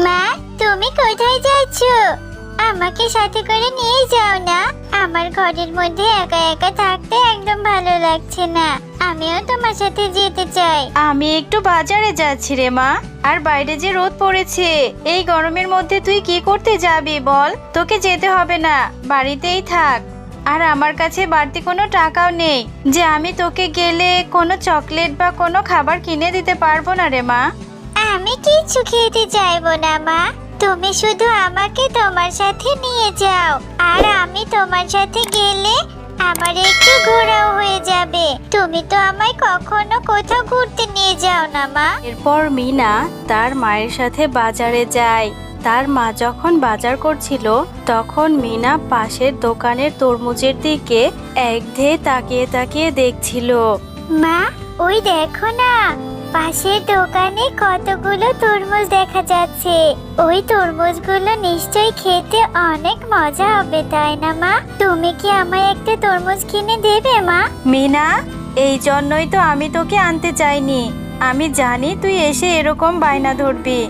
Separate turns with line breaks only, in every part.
মা, তুমি কোথায় যাচ্ছ? আমাকে সাথে করে নিয়ে যাও না। আমার ঘরের মধ্যে একা একা থাকতে একদম ভালো লাগছে না। আমিও তোমার সাথে যেতে চাই।
আমি একটু বাজারে যাচ্ছি রে মা। আর বাইরে যে রোদ পড়েছে, এই গরমের মধ্যে তুই কি করতে যাবি বল? তোকে যেতে হবে না, বাড়িতেই থাক। আর আমার কাছে বাড়তি কোনো টাকাও নেই যে আমি তোকে গেলে কোনো চকলেট বা কোনো খাবার কিনে দিতে পারবো না রে মা।
আমি কিছু খেতে চাইবো না মা। তুমি শুধু আমাকে তোমার সাথে নিয়ে যাও, আর আমি তোমার সাথে গেলে আমার একটু ঘোরাও হয়ে যাবে। তুমি তো আমায় কখনো কোথাও ঘুরতে নিয়ে যাও না মা।
এরপর মিনা তার মায়ের সাথে বাজারে যায়। তার মা যখন বাজার করছিল তখন মিনা পাশের দোকানের তরমুজের দিকে একধেয়ে তাকিয়ে তাকিয়ে দেখছিল।
মা, ওই দেখো না, পাশের দোকানে কতগুলো তরমুজ দেখা যাচ্ছে। ওই তরমুজগুলো নিশ্চয়ই খেতে অনেক মজা হবে, তাই না মা? তুমি কি আমায় একটা তরমুজ কিনে দেবে মা?
মিনা, এই জন্যই তো আমি তোকে আনতে চাইনি। আমি জানি তুই এসে এরকম বায়না ধরবি।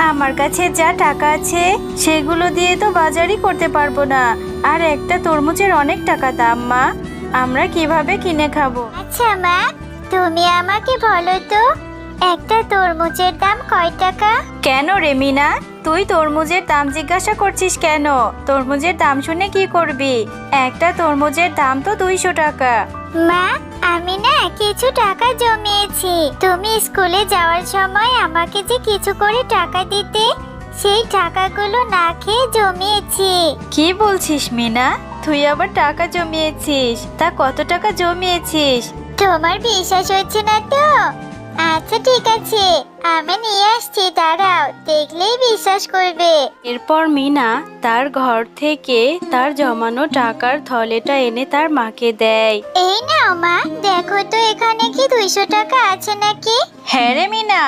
আমার কাছে যা টাকা আছে সেগুলো দিয়ে তো বাজারই করতে পারবো না। আর একটা তরমুজের অনেক টাকা দাম মা। আমরা কিভাবে কিনে খাবো?
আচ্ছা মা, তুমি আমাকে বলো তো, একটা তরমুজের দাম কয় টাকা?
কেন রে মিনা, তুই তরমুজের দাম জিজ্ঞাসা করছিস কেন? তরমুজের দাম শুনে কি করবি? একটা তরমুজের দাম তো 200 টাকা।
মা, আমি না কিছু টাকা জমিয়েছি। তুমি স্কুলে যাওয়ার সময় আমাকে যে কিছু করে টাকা দিতে, সেই টাকাগুলো না খেয়ে জমিয়েছি।
কি বলছিস মিনা? তুই আবার টাকা জমিয়েছিস? তা কত টাকা জমিয়েছিস?
তোমার বিশ্বাস হচ্ছে না তো? আচ্ছা ঠিক আছে, আমি নিয়ে আসছি, দাঁড়াও, দেখলেই বিশ্বাস করবে।
এরপর মিনা তার ঘর থেকে তার জমানো টাকার থলেটা এনে তার মাকে দেয়।
এই নাও মা, দেখো তো এখানে কি 200 টাকা আছে নাকি?
হ্যাঁ রে মিনা,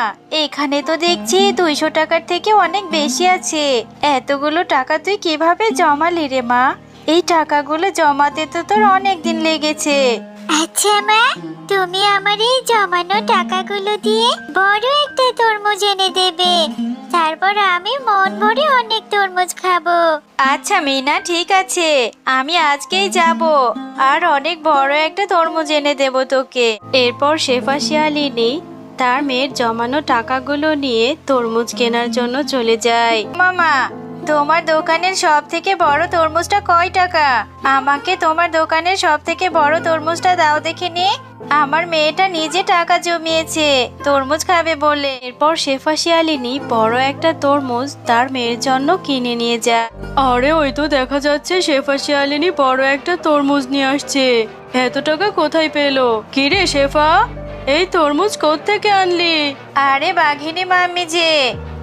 এখানে তো দেখছি 200 টাকার থেকে অনেক বেশি আছে। এতগুলো টাকা তুই কিভাবে জমালি রে মা? এই টাকাগুলো জমাতে তো তোর অনেক দিন লেগেছে।
আচ্ছা মা, তুমি আমার এই জমানো টাকাগুলো দিয়ে বড় একটা তরমুজ এনে দেবে। তারপর আমি মন ভরে অনেক তরমুজ খাবো।
আচ্ছা মিনা, ঠিক আছে, আমি আজকেই যাব আর অনেক বড় একটা তরমুজ এনে দেব তোকে। এরপর শেফা শিয়ালিনী তার মেয়ের জমানো টাকাগুলো নিয়ে তরমুজ কেনার জন্য চলে যায়। মামা, তোমার দোকানের সব থেকে বড় তরমুজটা কয় টাকা? আমাকে তোমার দোকানের সব থেকে বড় তরমুজটা দাও দেখিনি। আমার মেয়েটা নিজে টাকা জমিয়েছে তরমুজ খাবে বলে। এরপর শেফা শিয়ালিনী বড় একটা তরমুজ তার মেয়ের জন্য কিনে নিয়ে যায়। আরে ওই তো দেখা যাচ্ছে শেফা শিয়ালিনী বড় একটা তরমুজ নিয়ে আসছে। এত টাকা কোথায় পেলো? কি রে শেফা, এই তরমুজ কোত্থেকে আনলি? আরে বাঘিনী মাম্মি যে,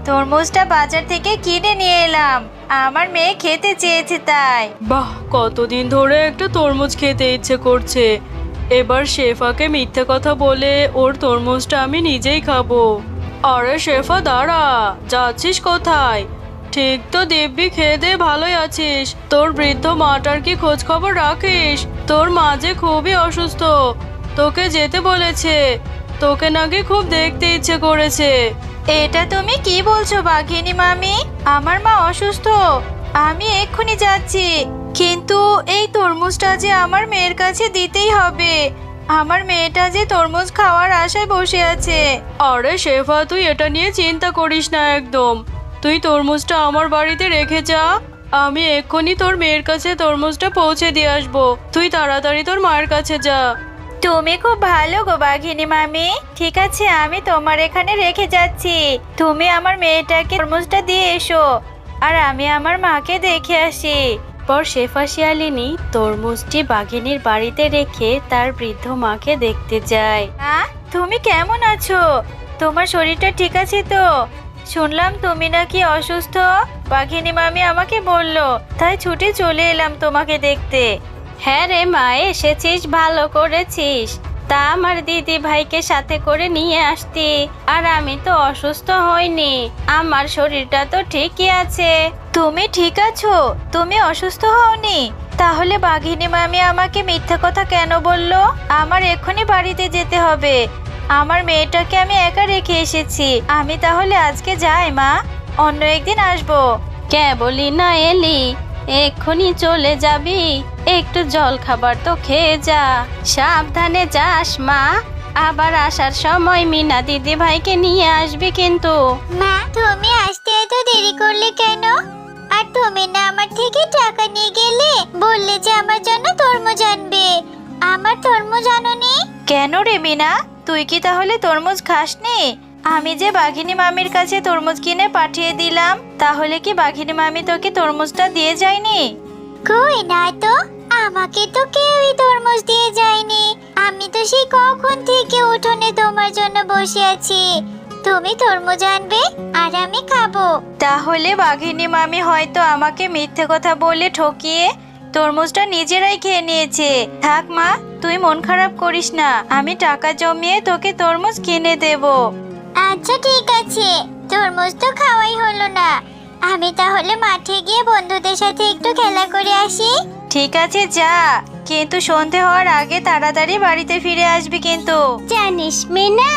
তরমুজটা বাজার থেকে কিনে নিয়ে এলাম, আমার মেয়ে খেতে চেয়েছে তাই। বাহ, কতদিন ধরে একটা তরমুজ খেতে ইচ্ছে করছে। এবার শেফাকে মিথ্যে কথা বলে ওর তরমুজটা আমি নিজেই খাবো। আরে শেফা দাঁড়া, যাচ্ছিস কোথায়? ঠিক তো দিব্যি খেয়ে দে ভালোই আছিস। তোর বৃদ্ধ মাটার কি খোঁজ খবর রাখিস? তোর মা যে খুবই অসুস্থ, তোকে যেতে বলেছে। তোকে নাকি খুব দেখতে ইচ্ছে করেছে। এটা তুমি কি বলছো বাঘিনী মামি? আমার মা অসুস্থ? আমি এক্ষুনি যাচ্ছি, কিন্তু এই তরমুজটা যে আমার মেয়ের কাছে দিতেই হবে। আমার মেয়েটা যে তরমুজ খাওয়ার আশায় বসে আছে। আরে শেফা, তুই এটা নিয়ে চিন্তা করিস না একদম। তুই তরমুজটা আমার বাড়িতে রেখে যা, আমি এক্ষুনি তোর মেয়ের কাছে তরমুজটা পৌঁছে দিয়ে আসবো। তুই তাড়াতাড়ি তোর মায়ের কাছে যা। তুমি খুব ভালো গো বাঘিনী মামি। ঠিক আছে, আমি তোমার এখানে রেখে যাচ্ছি। তুমি আমার মেয়েটাকে তরমুজটা দিয়ে এসো, আর আমি আমার মাকে দেখে আসি। পর শেফা শিয়ালিনী তরমুজটি বাঘিনীর বাড়িতে রেখে তার বৃদ্ধ মাকে দেখতে যায়। তুমি কেমন আছো? তোমার শরীরটা ঠিক আছে তো? শুনলাম তুমি নাকি অসুস্থ। বাঘিনী মামি আমাকে বললো, তাই ছুটে চলে এলাম তোমাকে দেখতে। হ্যাঁ রে মা, এসেছিস, ভালো করেছিস। তা আমার দিদি ভাইকে সাথে করে নিয়ে আসতি। আর আমি তো অসুস্থ হইনি, আমার শরীরটা তো ঠিকই আছে। তুমি ঠিক আছো? তুমি অসুস্থ হওনি? তাহলে বাঘিনী মামি আমাকে মিথ্যা কথা কেন বললো? আমার এক্ষুনি বাড়িতে যেতে হবে। আমার মেয়েটাকে আমি একা রেখে এসেছি। আমি তাহলে আজকে যাই মা, অন্য একদিন আসবো। কেবলই না এলি, এক্ষুনি চলে যাবি? একটু জল খাবার তো খেয়ে যা। সাবধানে যাস মা, আবার আসার সময় মিনা দিদি ভাইকে নিয়ে আসবি কিন্তু।
মা, তুমি আসতে এত দেরি করলে কেন? আর তুমি না আমার থেকে টাকা নিয়ে গেলে, বললে যে আমার জন্য তরমুজ আনবে। আমার তরমুজ আনোনি?
কেন রে মিনা, তুই কি তাহলে তরমুজ খাসনি? আমি যে বাঘিনী মামির কাছে তরমুজ কিনে পাঠিয়ে দিলাম, তাহলে কি বাঘিনী মামি তোকে তরমুজটা দিয়ে যায়নি?
কই না তো, আমাকে তো কেউই তরমুজ দিয়ে যায়নি। আমি তো সেই কখন থেকে উঠোনে তোমার জন্য বসে আছি। তুমি তরমুজ আনবে আর আমি খাবো।
তাহলে বাঘিনী মামি হয়তো আমাকে মিথ্যে কথা বলে ঠকিয়ে তরমুজটা নিজেরাই খেয়ে নিয়েছে। থাক মা, তুই মন খারাপ করিস না, আমি টাকা জমিয়ে তোকে তরমুজ কিনে দেব।
আচ্ছা ঠিক আছে, তরমুজ তো খাওয়াই হলো না। আমি তাহলে মাঠে গিয়ে বন্ধুদের সাথে একটু খেলা করে আসি।
ঠিক আছে যা, কিন্তু সন্ধে হওয়ার আগে তাড়াতাড়ি বাড়িতে ফিরে আসবি কিন্তু।
জানিস মিনা,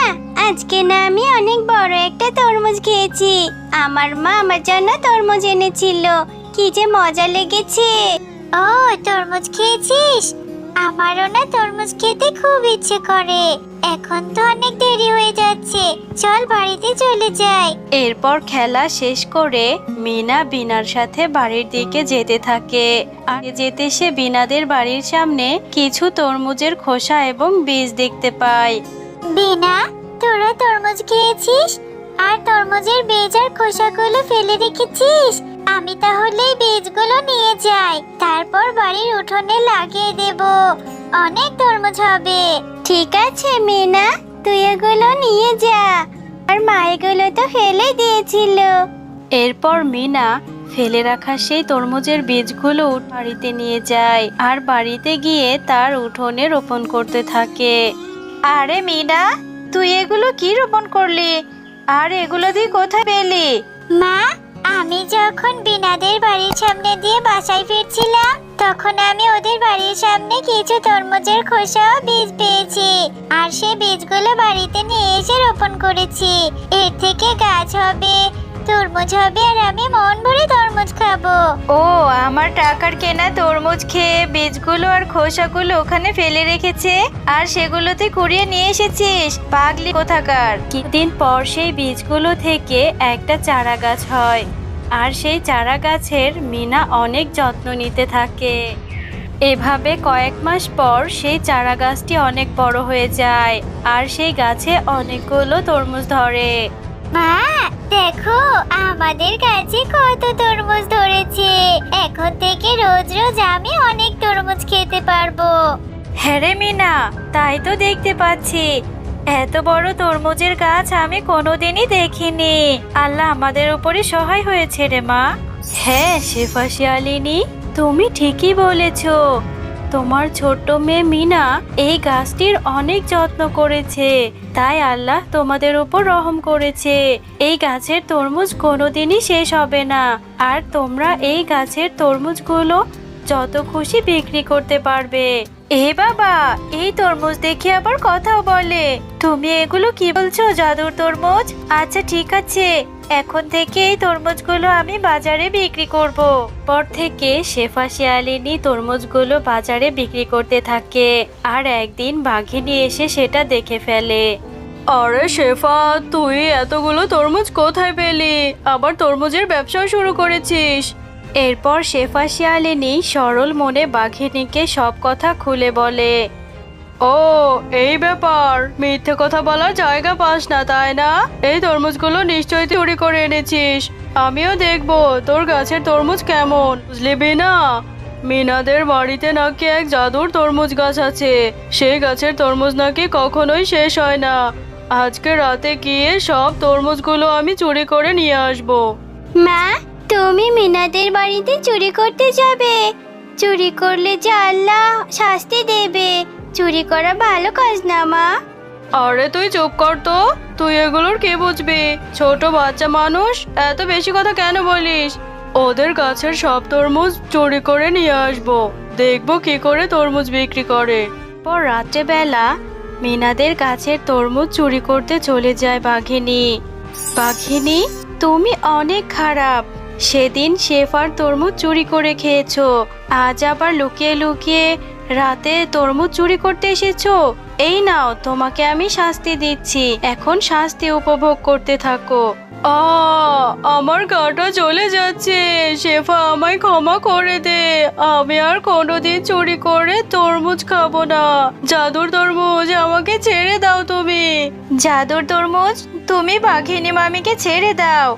আজকে না আমি অনেক বড় একটা তরমুজ খেয়েছি। আমার মা আমার জন্য তরমুজ এনেছিল, কি যে মজা লেগেছে। ও, তরমুজ খেয়েছিস? আমারও না তরমুজ খেতে খুব ইচ্ছে করে। এখন তো অনেক দেরি হয়ে যাচ্ছে, চল বাড়িতে চলে যাই।
এরপর খেলা শেষ করে মিনা বিনার সাথে বাড়ির দিকে যেতে থাকে। আর যেতে সে বিনাদের বাড়ির সামনে কিছু তরমুজের খোসা এবং বীজ দেখতে পায়।
বিনা, তোরা তরমুজ খেয়েছিস আর তরমুজের বীজ আর খোসাগুলো ফেলে রেখেছিস? আমি তাহলে এই বীজগুলো নিয়ে যাই, তারপর বাড়ির উঠোনে লাগিয়ে দেব। অনেক তরমুজ হবে। ঠিক আছে মিনা, তুই এগুলো নিয়ে যা। আর মা এগুলো তো ফেলে দিয়েছিল।
এরপর মিনা ফেলে রাখা সেই তরমুজের বীজগুলো বাড়িতে নিয়ে যায় আর বাড়িতে গিয়ে তার উঠোনে রোপণ করতে থাকে। আরে মিনা, তুই এগুলো কি রোপণ করলি? আর এগুলো তুই কোথায় পেলি?
মা, আমি যখন বিনাদের বাড়ির সামনে দিয়ে বাসায় ফিরছিলাম, তখন আমি ওদের বাড়ির সামনে কিছু তরমুজের খোসা ও বীজ পেয়েছি। আর সেই বীজগুলো বাড়িতে নিয়ে এসে রোপণ করেছি। এর থেকে গাছ হবে, তরমুজ হবে, আর আমি মন ভরে তরমুজ খাবো।
ও, আমার টাকার কেনা তরমুজ খেয়ে বীজগুলো আর খোসাগুলো ওখানে ফেলে রেখেছে, আর সেগুলো তুই কুড়িয়ে নিয়ে এসেছিস? পাগলি কোথাকার। কিছুদিন পর সেই বীজগুলো থেকে একটা চারা গাছ হয়, আর সেই চারা গাছের মিনা অনেক যত্ন নিতে থাকে। এভাবে কয়েক মাস পর সেই চারা গাছটি অনেক বড় হয়ে যায়, আর সেই গাছে অনেকগুলো তরমুজ ধরে।
মা, দেখো আমাদের গাছে কত তরমুজ ধরেছে। এখন থেকে রোজ রোজ আমি অনেক তরমুজ খেতে পারবো।
হ্যাঁ রে মিনা, তাই তো দেখতে পাচ্ছি। এত বড় তরমুজের গাছ আমি কোনোদিনই দেখিনি। আল্লাহ আমাদের উপরে সহায় হয়েছে রে মা। হ্যাঁ শেফা শিয়ালিনী, তুমি ঠিকই বলেছো। তোমার ছোট্ট মেয়ে মিনা এই গাছটির অনেক যত্ন করেছে, তাই আল্লাহ তোমাদের উপর রহম করেছে। এই গাছের তরমুজ কোনোদিনই শেষ হবে না, আর তোমরা এই গাছের তরমুজগুলো যত খুশি বিক্রি করতে পারবে। এ বাবা, এই তরমুজ দেখে আবার কথাও বলে। তুমি এগুলো কি বলছো, জাদুর তরমুজ? আচ্ছা ঠিক আছে, এখন থেকে এই তরমুজগুলো আমি বাজারে বিক্রি করব। পর থেকে শেফা শিয়ালিনী তরমুজগুলো বাজারে বিক্রি করতে থাকে, আর একদিন বাঘিনী এসে সেটা দেখে ফেলে। আরে শেফা, তুই এতগুলো তরমুজ কোথায় পেলি? আবার তরমুজের ব্যবসাও শুরু করেছিস? এরপর শেফা শিয়ালিনী সরল মনে বাঘিনীকে সব কথা খুলে বলে। ও, এই ব্যাপার, মিথ্যে কথা বলার জায়গা পাস না তাই না? এই তরমুজগুলো নিশ্চয়ই চুরি করে এনেছিস। আমিও দেখবো তোর গাছের তরমুজ কেমন, বুঝলি বিনা? মিনাদের বাড়িতে নাকি এক জাদুর তরমুজ গাছ আছে, সেই গাছের তরমুজ নাকি কখনোই শেষ হয় না। আজকে রাতে গিয়ে সব তরমুজগুলো আমি চুরি করে নিয়ে আসবো।
মা, তুমি মিনাদের বাড়িতে চুরি করতে যাবে? চুরি করলে যে আল্লাহ শাস্তি দেবে। চুরি করা ভালো কাজ না মা।
আরে তুই চুপ কর তো, তুই এগুলোর কে বুঝবি? ছোট বাচ্চা মানুষ, এত বেশি কথা কেন বলিস? ওদের গাছের সব তরমুজ চুরি করে নিয়ে আসবো, দেখবো কি করে তরমুজ বিক্রি করে। পর রাত্রেবেলা মিনাদের গাছের তরমুজ চুরি করতে চলে যায় বাঘিনী। বাঘিনী, তুমি অনেক খারাপ। সেদিন শেফার তরমুজ চুরি করে খেয়েছো, আজ আবার লুকিয়ে লুকিয়ে রাতে তরমুজ চুরি করতে এসেছো। এই নাও, তোমাকে আমি শাস্তি দিচ্ছি, এখন শাস্তি উপভোগ করতে থাকো। আমার গাটা জ্বলে যাচ্ছে, শেফা আমায় ক্ষমা করে দে। আমি আর কোনোদিন চুরি করে তরমুজ খাবো না। জাদুর তরমুজ, আমাকে ছেড়ে দাও তুমি। জাদুর তরমুজ, তুমি বাঘিনী মামিকে ছেড়ে দাও।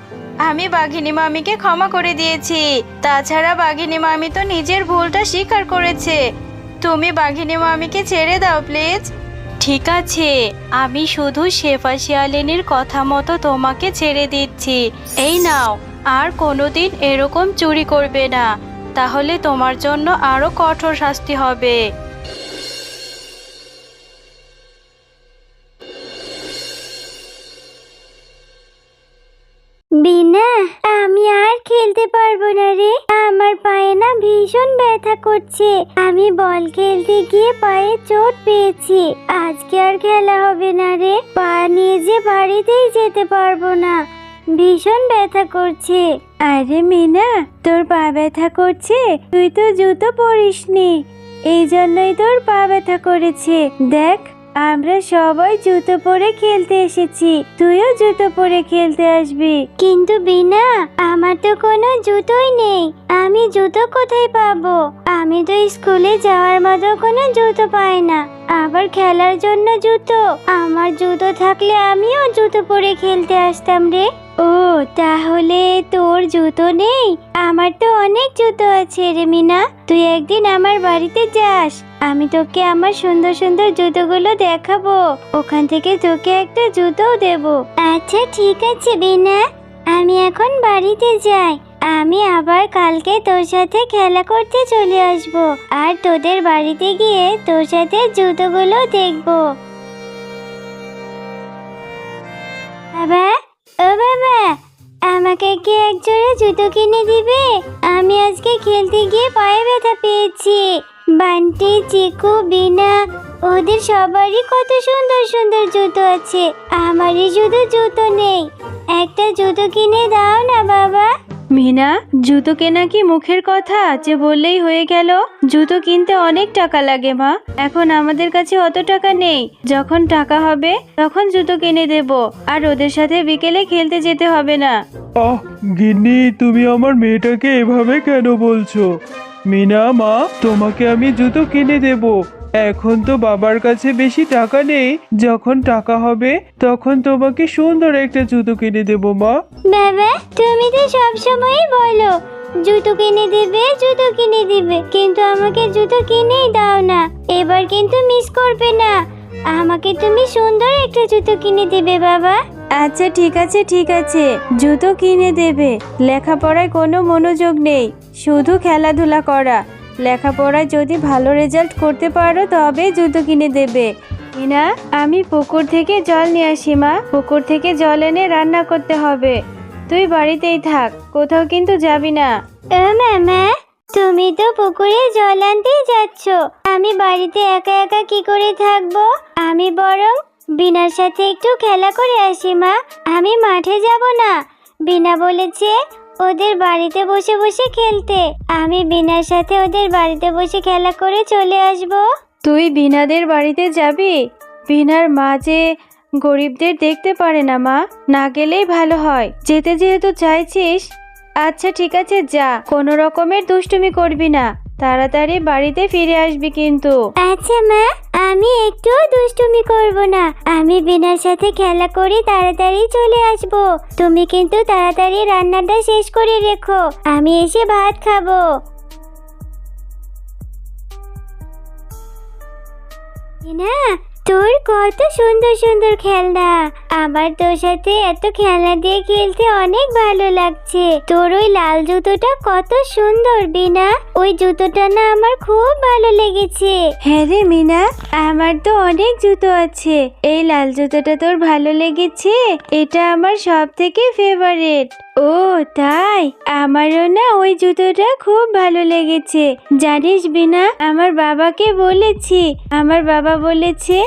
আমি বাঘিনী মামিকে ক্ষমা করে দিয়েছি। তাছাড়া বাঘিনী মামি তো নিজের ভুলটা স্বীকার করেছে। তুমি বাঘিনী মামিকে ছেড়ে দাও প্লিজ। ঠিক আছে, আমি শুধু শেফা শিয়ালিনীর কথা মতো তোমাকে ছেড়ে দিচ্ছি। এই নাও, আর কোনোদিন এরকম চুরি করবে না, তাহলে তোমার জন্য আরো কঠোর শাস্তি হবে।
বিনা, আমি আর খেলতে পারবো না রে। আমার পায়ে না ভীষণ ব্যথা করছে। আমি বল খেলতে গিয়ে পায়ে চোট পেয়েছি। আজকে আর খেলা হবে না রে। পা নিয়ে যে বাড়িতেই যেতে পারবো না, ভীষণ ব্যথা করছে। আরে মিনা, তোর পা ব্যথা করছে? তুই তো জুতো পরিসনি, এই জন্যই তোর পা ব্যথা করেছে। দেখ, আমরা সবাই জুতো পরে খেলতে এসেছি, তুইও জুতো পরে খেলতে আসবি। কিন্তু বিনা, আমার তো কোনো জুতোই নেই। আমি জুতো কোথায় পাবো? আমি তো স্কুলে যাওয়ার মতো কোনো জুতো পাই না। আবার খেলার জন্য জুতো? আমার জুতো থাকলে আমিও জুতো পরে খেলতে আসতাম রে। ও, তাহলে তোর জুতো নেই? আমার তো অনেক জুতো আছে রে মিনা। তুই একদিন আমার বাড়িতে যাস, আমি তোকে আমার সুন্দর সুন্দর জুতোগুলো দেখাবো। ওখান থেকে তোকে একটা জুতোও দেবো। আচ্ছা ঠিক আছে বিনা, আমি এখন বাড়িতে যাই। আমি আবার কালকে তোর সাথে খেলা করতে চলে আসবো, আর তোদের বাড়িতে গিয়ে তোর সাথে জুতোগুলো দেখবো। বাবা, ও বাবা, আমাকে কি এক জোড়া জুতো কিনে দিবে? আমি আজকে খেলতে গিয়ে পায়ে ব্যথা পেয়েছি। বান্টি, চিকু, বিনা, ওদের সবারই কত সুন্দর সুন্দর জুতো আছে, আমারই শুধু জুতো নেই। একটা জুতো কিনে দাও না বাবা।
মিনা, জুতো কেনা কি মুখের কথা যে বললেই হয়ে গেল? জুতো কিনতে অনেক টাকা লাগে মা। এখন আমাদের কাছে অত টাকা নেই। যখন টাকা হবে তখন জুতো কিনে দেব, আর ওদের সাথে বিকেলে খেলতে যেতে হবে না।
আহ গিন্নি, তুমি আমার মেয়েটাকে এভাবে কেন বলছো? মিনা মা, তোমাকে আমি জুতো কিনে দেব। এখন তো বাবার কাছে বেশি টাকা নেই, যখন টাকা হবে তখন তোমাকে সুন্দর একটা জুতো কিনে দেব মা।
বাবা, তুমি তো সবসময়ই বলো জুতো কিনে দিবে, জুতো কিনে দিবে, কিন্তু আমাকে জুতো কিনেই দাও না। এবার কিন্তু মিস করবে না, আমাকে তুমি সুন্দর একটা জুতো কিনে দিবে বাবা।
আচ্ছা ঠিক আছে ঠিক আছে, জুতো কিনে দেবে। লেখাপড়ায় কোনো মনোযোগ নেই, শুধু খেলাধুলা করা। লেখাপড়ায় যদি ভালো রেজাল্ট করতে পারো তবে জুতো কিনে দেবে। মিনা, আমি পুকুর থেকে জল নিয়ে আসি মা। পুকুর থেকে জল এনে রান্না করতে হবে। তুই বাড়িতেই থাক, কোথাও কিন্তু যাবি না।
ও মামা, তুমি তো পুকুরে জল আনতেই যাচ্ছ, আমি বাড়িতে একা একা কি করে থাকবো? আমি বরং বিনার সাথে একটু খেলা করে আসি মা। আমি মাঠে যাব না, বিনা বলেছে ওদের বাড়িতে বসে বসে খেলতে। আমি বিনার সাথে ওদের বাড়িতে বসে খেলা করে চলে আসব।
তুই বিনাদের বাড়িতে যাবি? বিনার মা যে গরিবদের দেখতে পারে না মা, না গেলেই ভালো হয়। যেতে যেহেতু চাইছিস, আচ্ছা ঠিক আছে যা, কোনো রকমের দুষ্টুমি করবি না, তাড়াতাড়ি বাড়িতে ফিরে আসবি কিন্তু।
আচ্ছা মা, আমি একটুও দুষ্টুমি করব না। আমি বিনার সাথে খেলা করে তাড়াতাড়ি চলে আসব। তুমি কিন্তু তাড়াতাড়ি রান্নাটা শেষ করে রেখো, আমি এসে ভাত খাবো। না, তোর কত সুন্দর সুন্দর খেলনা। আমার তোর সাথে এত খেলনা দিয়ে খেলতে অনেক ভালো লাগছে। তোর ওই লাল জুতোটা কত সুন্দর বিনা, ওই জুতোটা না আমার খুব ভালো লেগেছে।
হ্যাঁ রে মিনা, আমার তো অনেক জুতো আছে, এই লাল জুতোটা তোর ভালো লেগেছে? এটা আমার সব থেকে ফেভারিট। ও তাই, আমারও না ওই জুতোটা খুব ভালো লেগেছে। জানিস বিনা, আমার বাবাকে বলেছি, আমার বাবা বলেছে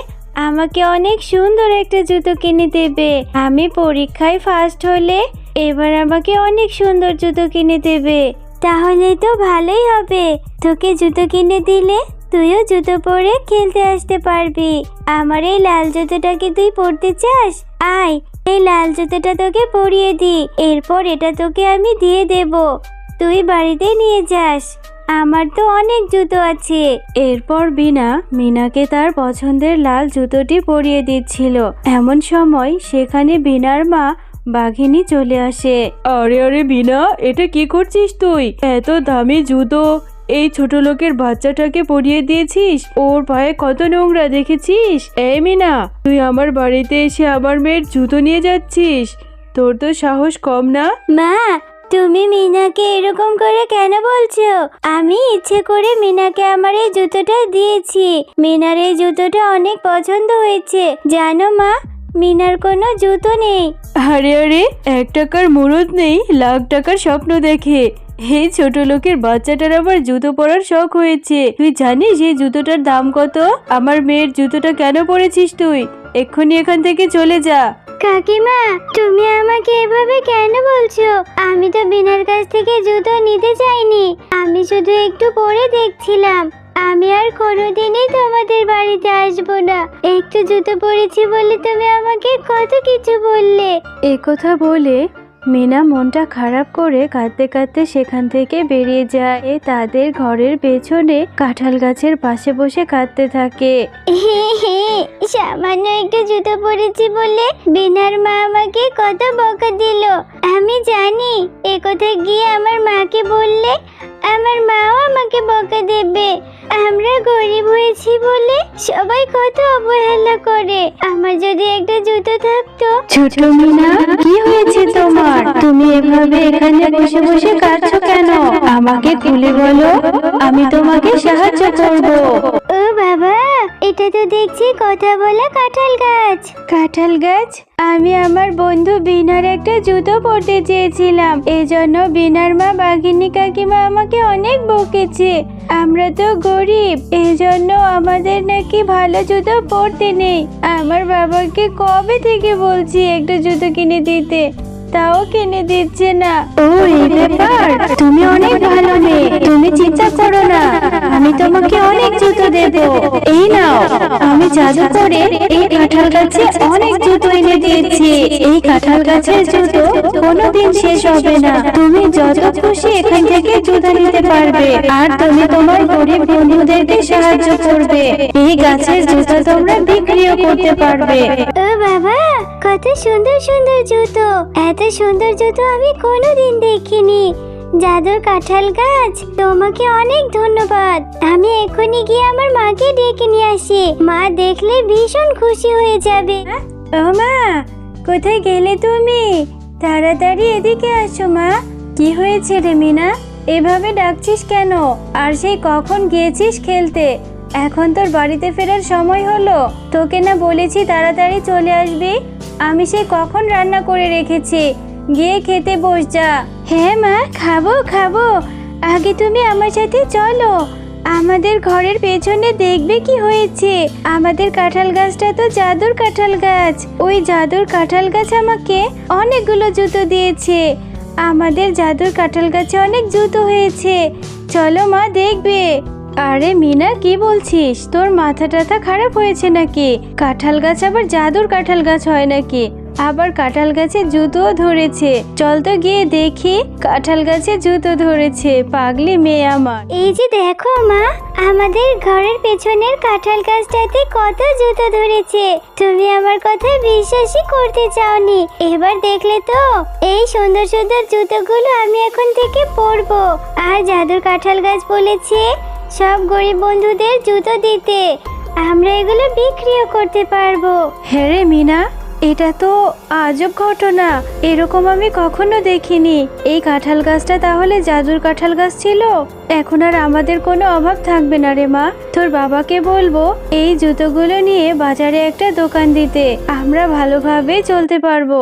আমাকে অনেক সুন্দর একটা জুতো কিনে দেবে। আমি পরীক্ষায় ফার্স্ট হলে এবার আমাকে অনেক সুন্দর জুতো কিনে দেবে। তাহলে তো ভালোই হবে, তোকে জুতো কিনে দিলে তুইও জুতো পরে খেলতে আসতে পারবি। আমার এই লাল জুতোটা কি তুই পরতে চাস? আয়, এই লাল জুতোটা তোকে পরিয়ে দি, এরপর এটা তোকে আমি দিয়ে দেব, তুই বাড়িতে নিয়ে যাস। আমার তো অনেক জুতো আছে। এরপর বিনা মিনাকে তার পছন্দের লাল জুতোটি পরিয়ে দিচ্ছিল। এমন সময় সেখানে বিনার মা বাঘিনী চলে আসে।
আরে আরে বিনা, এটা কি করছিস তুই? এত দামি জুতো এই ছোট লোকের বাচ্চাটাকে পরিয়ে দিয়েছিস? ওর পায়ে কত নোংরা দেখেছিস? এই মিনা, তুই আমার বাড়িতে এসে আমার মেয়ের জুতো নিয়ে যাচ্ছিস? তোর তো সাহস কম না?
মা, তুমি মিনাকে এরকম করে কেন বলছো? আমি ইচ্ছে করে মিনাকে আমার এই জুতোটা দিয়েছি। মিনার এই জুতোটা অনেক পছন্দ হয়েছে। জানো মা, মিনার কোনো জুতো নেই।
আরে আরে, 1 টাকার মুরত নেই, লাখ টাকার স্বপ্ন দেখে। এই ছোট লোকের বাচ্চাটার আবার জুতো পরার শখ হয়েছে। তুই জানিস এই জুতোটার দাম কত? আমার মেয়ের জুতোটা কেন পরেছিস তুই? এক্ষুনি এখান থেকে চলে যা।
কাকিমা, তুমি আমাকে এভাবে কেন বলছো? আমি তো বিনার কাছ থেকে জুতো নিতে চাইনি, আমি শুধু একটু পরে দেখছিলাম। আমি আর কোনোদিনই তোমাদের বাড়িতে আসবো না। একটু জুতো পরেছি বলে তুমি আমাকে কত কিছু বললে।
একথা বলে মিনা মনটা খারাপ করে কাঁদতে কাঁদতে সেখান থেকে বেরিয়ে যায়। তাদের ঘরের পেছনে কাঁঠাল গাছের পাশে বসে কাঁদতে থাকে।
সামান্য একটু জুতো পরেছি বলে বিনার মা আমাকে কত বকা দিল। আমি জানি এ কথা গিয়ে আমার মাকে বললে আমার মাও আমাকে বকা দেবে। আমরা গরিব হয়েছি বলে সবাই কত অবহেলা করে। আমার যদি একটা জুতো থাকতো।
ছোট মিনা, কি হয়েছে তোমার? তুমি এভাবে এখানে বসে বসে কাঁদছো কেন? আমাকে খুলে বলো, আমি তোমাকে সাহায্য করব।
ও বাবা, এটা তো দেখছি কথা বলা কাঁঠাল গাছ। কাঁঠাল গাছ, আমি আমার বন্ধু বিনার একটা জুতো পরতে চেয়েছিলাম, এজন্য বিনার মা বাঘিনী কাকিমা আমাকে অনেক বকেছে। আমরা তো গরিব, এজন্য আমাদের নাকি ভালো জুতো পরতে নেই। আমার বাবাকে কবে থেকে বলছি একটা জুতো কিনে দিতে, তাও কিনে দিচ্ছে না।
ও, এই ব্যাপার। তুমি অনেক ভালো মেয়ে, তুমি চিন্তা করো না, আমি তোমাকে অনেক জুতো দেব। এই নাও, আমি জাদু করে এই কাঁঠাল গাছে অনেক জুতো এনে দিয়েছি। এই কাঁঠাল গাছের জুতো কোনোদিন শেষ হবে না। তুমি যত খুশি এখান থেকে জুতো নিতে পারবে, আর তুমি তোমার গরিব বন্ধুদেরকে সাহায্য করবে। এই গাছের জুতো তোমরা বিক্রিও করতে পারবে।
ও বাবা, কত সুন্দর সুন্দর জুতো। এত সুন্দর জুতো আমি কোনোদিন দেখিনি। জাদুর কাঁঠাল গাছ, তোমাকে অনেক ধন্যবাদ। আমি এখনই গিয়ে আমার মাকে ডেকে নিয়ে আসি, মা দেখলে ভীষণ খুশি হয়ে যাবে। ও মা, কোথায় গেলে তুমি? তাড়াতাড়ি এদিকে আসো মা। কি হয়েছে রে মিনা, এভাবে ডাকছিস কেন? আর সেই কখন গিয়েছিস খেলতে, এখন তোর বাড়িতে ফেরার সময় হলো। তোকে না বলেছি তাড়াতাড়ি চলে আসবি? আমি সেই কখন রান্না করে রেখেছি, গিয়ে খেতে বস যা। হ্যাঁ মা, খাবো খাবো, আগে তুমি আমার সাথে চলো। আমাদের ঘরের পেছনে দেখবে কি হয়েছে। আমাদের কাঁঠাল গাছটা তো জাদুর কাঁঠাল গাছ। ওই জাদুর কাঁঠাল গাছ আমাকে অনেকগুলো জুতো দিয়েছে। আমাদের জাদুর কাঁঠাল গাছে অনেক জুতো হয়েছে, চলো মা, দেখবে।
আরে মিনা, কি বলছিস? তোর মাথা টাথা খারাপ হয়েছে নাকি? কাঁঠাল গাছ আবার জাদুর কাঁঠাল গাছ হয় নাকি? আবার কাঁঠাল গাছে জুতোও ধরেছে। চল তো গিয়ে দেখি। কাঁঠাল গাছে জুতো ধরেছে, পাগলি মেয়ে আমার।
এই যে দেখো মা, আমাদের ঘরের পেছনের কাঁঠাল গাছটাতে কত জুতো ধরেছে। তুমি আমার কথা বিশ্বাসই করতে চাওনি, এবার দেখলে তো। এই সুন্দর সুন্দর জুতোগুলো আমি এখন থেকে পরবো। আর জাদুর কাঁঠাল গাছ বলেছে সব গরিব বন্ধুদের জুতো দিতে, আমরা এগুলো বিক্রিও করতে পারবো।
হ্যাঁ রে মিনা, এটা তো আজব ঘটনা, এরকম আমি কখনো দেখিনি। এই কাঁঠাল গাছটা তাহলে জাদুর কাঁঠাল গাছ ছিল। এখন আর আমাদের কোনো অভাব থাকবে না রে মা। তোর বাবাকে বলবো এই জুতোগুলো নিয়ে বাজারে একটা দোকান দিতে, আমরা ভালোভাবে চলতে পারবো।